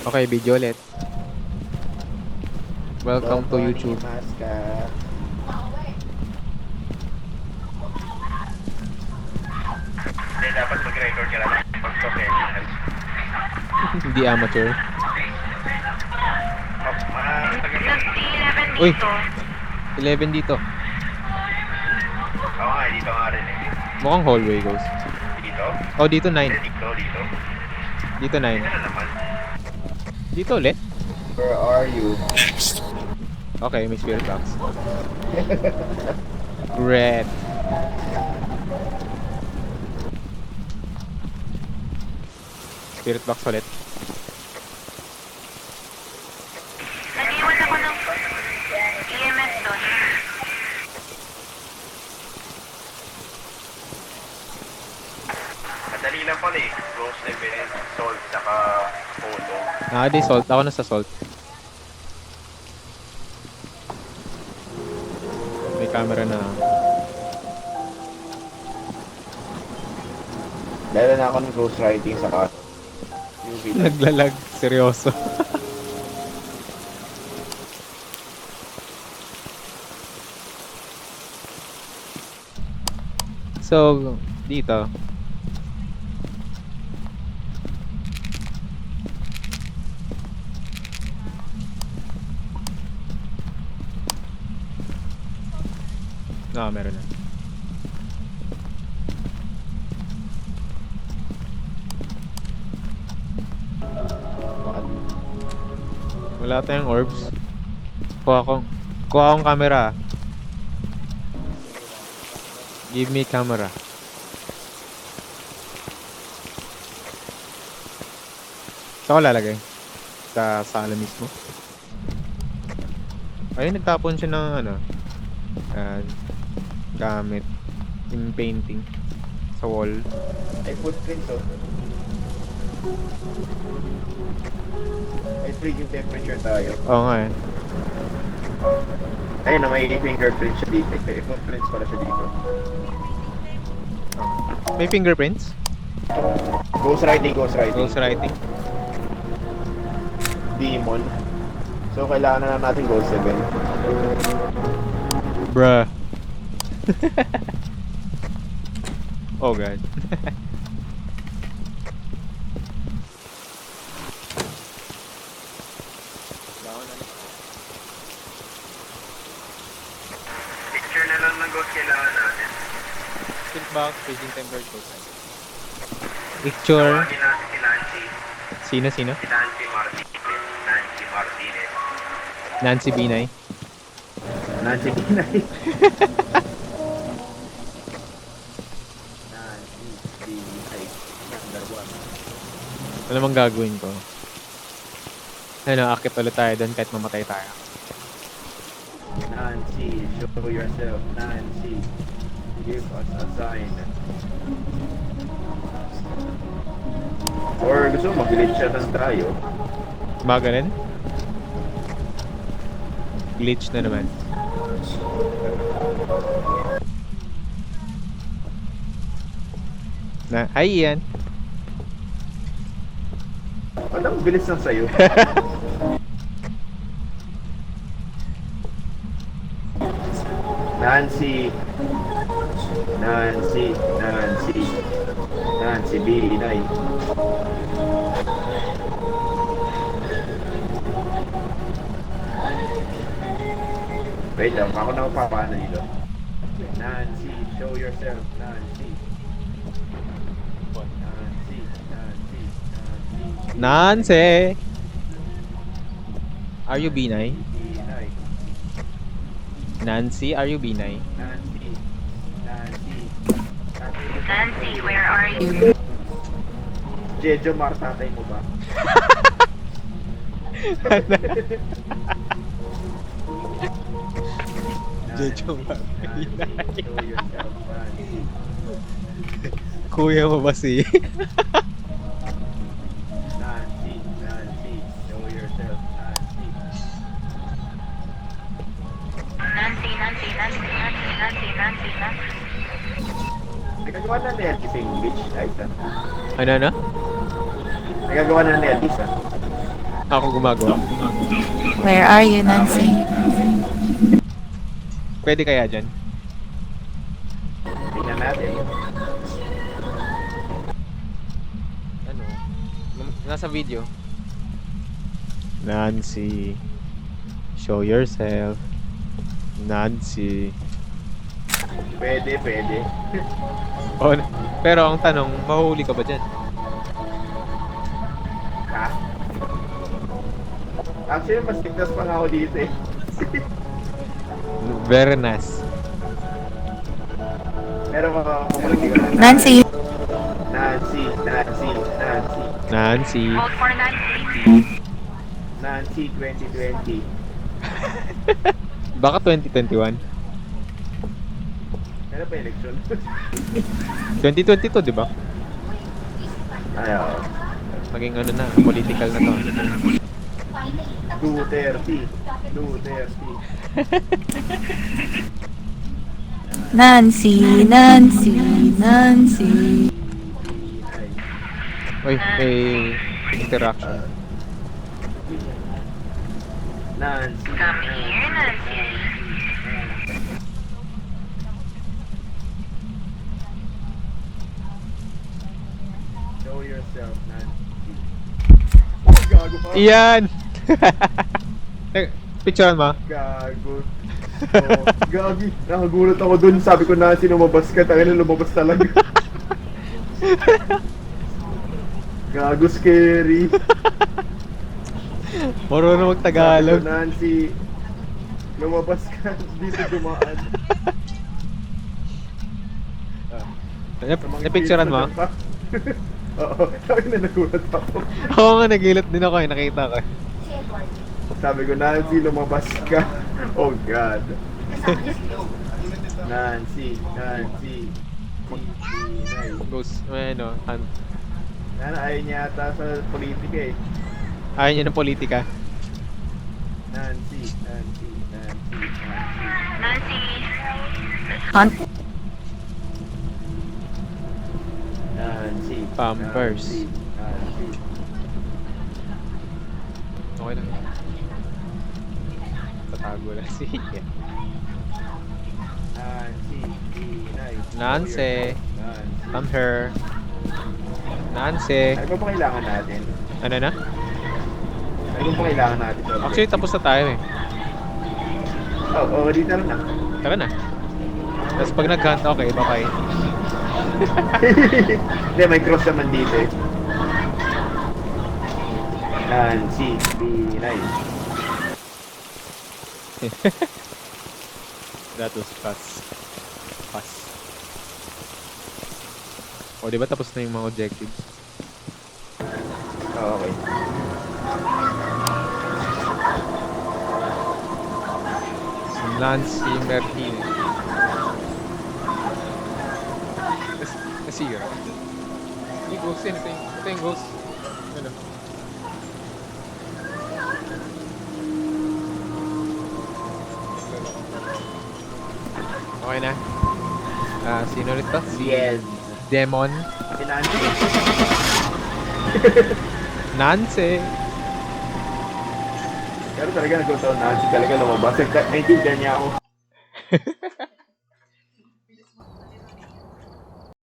Okay, video ulit. Welcome to Tony YouTube. Masca. Hindi, dapat mag-record ka lang pag-professional. Hindi amateur. Matagal lang. Nag-11 Uy! dito. 11 dito. Oo nga, dito nga rin eh. Mukhang hallway goes. Dito? Oh, dito 9. Hindi, dito. Dito 9. Ano naman? Dito ulit. Where are you? Okay, may spirit box. Red. Spirit box ulit. Nag-iwan ako ng EMS doon. Madali lang pala eh. Rose level and salt, saka photo. Di salt. Ako na sa salt. May camera na. Lalo na ako ng ghostwriting sa UV. Naglalag. Seryoso. So, dito. Meron na. Wala tayong orbs. Kuha akong camera. Give me camera. Saan ko lalagay? Sa sala mismo? Ayun, nagtapon siya ng ano. Gamit. Yung painting. Sa wall. Ay, footprints oh. Ay, freezing temperature tayo. Oo nga eh. Ayun na, may fingerprints siya dito. May footprints pala siya dito. May fingerprints? Ghostwriting. Ghost writing? Demon. So, kailangan na lang natin Ghost 7. Bruh. Oh god. Picture na lang ng ghost kailangan natin. Spirit box, freezing temperature. Picture. Tawagin natin si Nancy. Sino? Si Nancy Martinez. Nancy Martinez. Nancy Binay. Nancy Binay. Nancy Binay. Number 1. Ano mang gagawin ko? Ano, akit ulit tayo doon kahit mamatay tayo. Nancy, show yourself. Nancy, give us a sign. Or gusto mo, mag-glitch siya ng tayo. Ba ganun? Glitch na naman. Hi Ian. Walang bilis lang sa'yo. Nancy. Nancy Binay. Wait lang, ako na papaano dito. Nancy, show yourself, Nancy. Nancy! Are you Binay? Binay. Nancy, are you Binay? Nancy. Nancy, where are you? Jejo Mar, tatay mo ba? Jejo Mar, Nancy, show yourself, Nancy. Kuya mo ba si? Nancy, show yourself, Nancy. Nancy. Nagagawa na ni Elvis yung glitch, ay, Ano? nagagawa na ni Elvis, Ako gumagawa. Where are you, Nancy? Pwede kaya dyan? Tingnan natin. Ano? Nasa video. Nancy. Show yourself. Nancy. Pwede. Oh, pero ang tanong, mahuhuli ka ba dyan? Ha? Actually, mas tignas pa nga ako dito eh. Very nice. Pero makakamulagi ko lang. Nancy. Nancy. Nancy. Hold for Nancy. Nancy 2020. Baka 2021. Ano pa election? 2022, di ba? Ayaw. Naging ano na, political na to. Duterte. Nancy. Uy, may interaction. Nancy. Come here, Nancy. Show yourself, Nancy. Oh, gago pa. Iyan! Picturean mo? Gago. Oh, gagi. Nakagulat ako dun. Sabi ko, Nancy, lumabas ka. Tangina, lumabas talaga. Gago, scary. Marunong mag-Tagalog. Sabi ko, Nancy, lumabas ka. Dito dumaan. Napicturean mo? Oo, sabi na nagulat ako. Oo nga, nagilat din ako eh. Nakita ko. Sabi ko, Nancy, lumabas ka. Oh, God. Nancy. Ghost, ano, Ano, ayaw niya ata sa politika eh. ayaw niya ng politika. Nancy. Nancy. Hunt. Nancy. Pampers. Nancy. Okay lang. Tatago lang si Ian. Nancy. Come here. Nancy. Ano pa kailangan natin? Ano na? Ano pa kailangan natin? Actually, tapos na tayo eh. Oo, dito na. Tara na. Tapos pag nag-hunt, okay, bye. Hindi, may cross naman dito eh. Nancy, be nice. That was fast. O, di ba tapos na yung mga objectives? Okay. Si Nancy Martinez. Nasira. Yung ghost yun. Ito yung ghost. Ano? Okay na. Sino ulit to? Si Yes. Demon. Si Nancy. Nancy. Pero talaga nagustuhan Nancy talaga lumabas. Naintindihan niya ako.